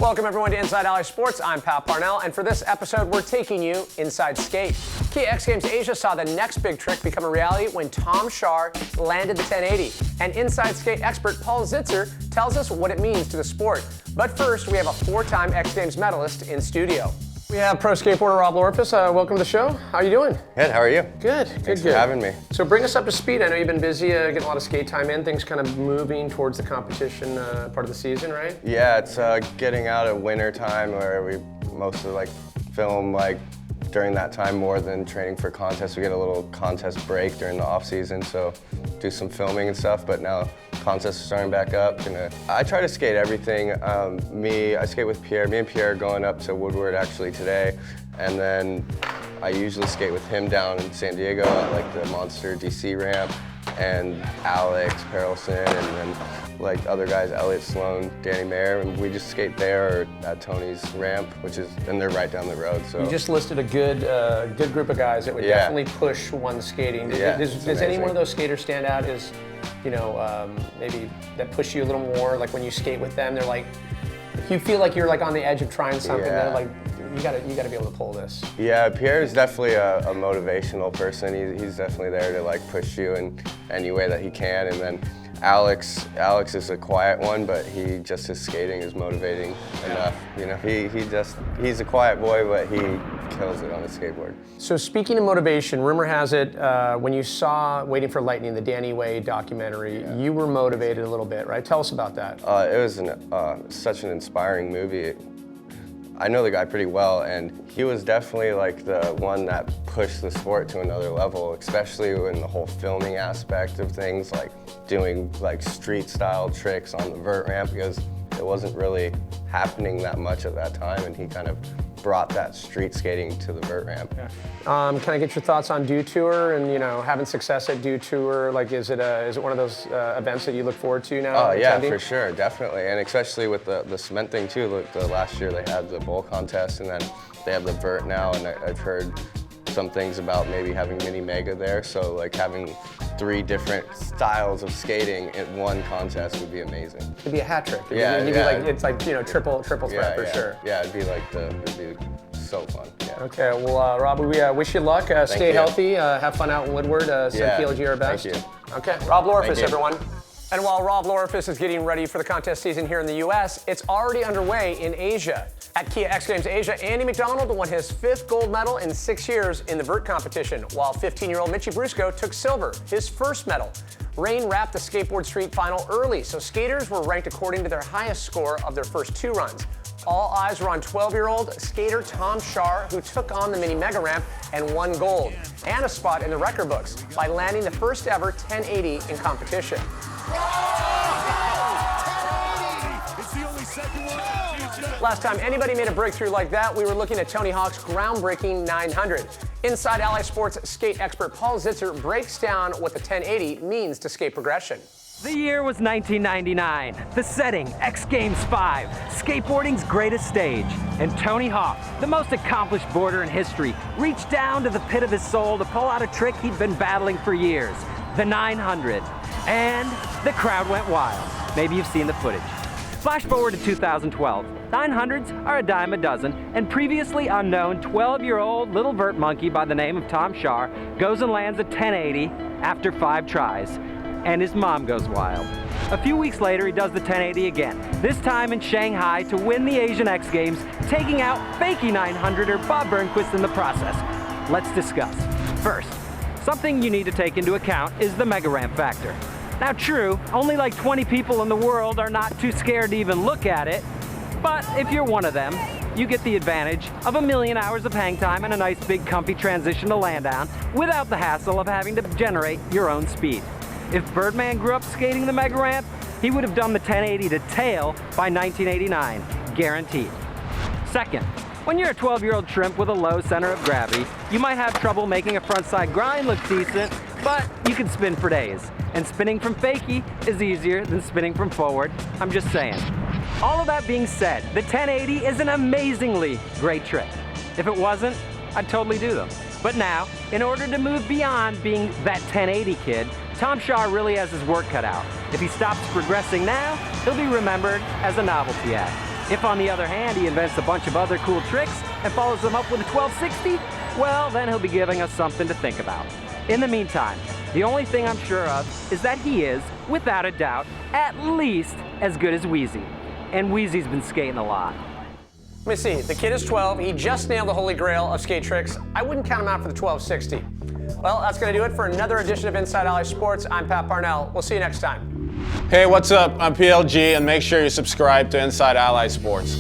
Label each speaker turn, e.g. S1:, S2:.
S1: Welcome everyone to Inside Alli Sports. I'm Pat Parnell, and for this episode, we're taking you inside skate. Kia X Games Asia saw the next big trick become a reality when Tom Schaar landed the 1080. And inside skate expert Paul Zitzer tells us what it means to the sport. But first, we have a four-time X Games medalist in studio. We have pro skateboarder Rob Lorifice. Welcome to the show. How are you doing?
S2: Good, how are you?
S1: Good,
S2: Thanks for having me.
S1: So bring us up to speed. I know you've been busy getting a lot of skate time in, things kind of moving towards the competition part of the season, right?
S2: Yeah, it's getting out of winter time where we mostly film during that time more than training for contests. We get a little contest break during the off season, so do some filming and stuff, but now contests are starting back up. I try to skate everything. I skate with Pierre. Me and Pierre are going up to Woodward actually today, and then I usually skate with him down in San Diego at the Monster DC ramp, and Alex Perelson, and then other guys, Elliot Sloan, Danny Mayer, and we just skate there or at Tony's ramp, and they're right down the road. So
S1: you just listed a good group of guys that would definitely push one skating. Does any one of those skaters stand out as, maybe that push you a little more? Like when you skate with them, they're like, if you feel like you're on the edge of trying something, they're like, you gotta be able to pull this.
S2: Yeah, Pierre is definitely a motivational person. He's definitely there to push you in any way that he can. And then Alex is a quiet one, but his skating is motivating enough. He's a quiet boy, but he kills it on his skateboard. So speaking of motivation, rumor has it when you saw Waiting for Lightning, the Danny Way documentary, you were motivated a little bit, right? Tell us about that. It was such an inspiring movie. I know the guy pretty well, and he was definitely the one that pushed the sport to another level, especially in the whole filming aspect of things, doing street style tricks on the vert ramp, because it wasn't really happening that much at that time, and he kind of brought that street skating to the vert ramp. Yeah. Can I get your thoughts on Dew Tour and having success at Dew Tour? Is it one of those events that you look forward to now? Oh yeah, for sure, definitely, and especially with the cement thing too. The last year they had the bowl contest, and then they have the vert now, and I've heard some things about maybe having mini mega there. So having 3 different styles of skating in one contest would be amazing. It'd be a hat trick. It's triple threat for sure. Yeah, it'd be so fun. Yeah. Okay, well, Rob, we wish you luck. Stay healthy. Have fun out in Woodward. Send PLG our best. Thank you. Okay, Rob Lorifice, everyone. And while Rob Lorifice is getting ready for the contest season here in the US, it's already underway in Asia. At Kia X Games Asia, Andy McDonald won his 5th gold medal in 6 years in the vert competition, while 15-year-old Mitchie Brusco took silver, his first medal. Rain wrapped the skateboard street final early, so skaters were ranked according to their highest score of their first 2 runs. All eyes were on 12-year-old skater Tom Schaar, who took on the mini mega ramp and won gold, and a spot in the record books by landing the first ever 1080 in competition. Last time anybody made a breakthrough like that, we were looking at Tony Hawk's groundbreaking 900. Inside Alli Sports skate expert Paul Zitzer breaks down what the 1080 means to skate progression.
S3: The year was 1999. The setting, X Games 5, skateboarding's greatest stage. And Tony Hawk, the most accomplished boarder in history, reached down to the pit of his soul to pull out a trick he'd been battling for years, the 900. And the crowd went wild. Maybe you've seen the footage. Flash forward to 2012. 900s are a dime a dozen, and previously unknown 12-year-old little vert monkey by the name of Tom Schaar goes and lands a 1080 after 5 tries. And his mom goes wild. A few weeks later, he does the 1080 again, this time in Shanghai to win the Asian X Games, taking out fakey 900er Bob Burnquist in the process. Let's discuss. First, something you need to take into account is the mega ramp factor. Now true, only 20 people in the world are not too scared to even look at it, but if you're one of them, you get the advantage of 1,000,000 hours of hang time and a nice big comfy transition to land down without the hassle of having to generate your own speed. If Birdman grew up skating the mega ramp, he would have done the 1080 to tail by 1989, guaranteed. Second, when you're a 12-year-old shrimp with a low center of gravity, you might have trouble making a frontside grind look decent, but you can spin for days. And spinning from fakie is easier than spinning from forward, I'm just saying. All of that being said, the 1080 is an amazingly great trick. If it wasn't, I'd totally do them. But now, in order to move beyond being that 1080 kid, Tom Schaar really has his work cut out. If he stops progressing now, he'll be remembered as a novelty act. If, on the other hand, he invents a bunch of other cool tricks and follows them up with a 1260, well, then he'll be giving us something to think about. In the meantime, the only thing I'm sure of is that he is, without a doubt, at least as good as Wheezy. And Wheezy's been skating a lot.
S1: Let me see, the kid is 12, he just nailed the holy grail of skate tricks. I wouldn't count him out for the 1260. Well, that's gonna do it for another edition of Inside Alli Sports. I'm Pat Parnell, we'll see you next time.
S4: Hey, what's up? I'm PLG, and make sure you subscribe to Inside Alli Sports.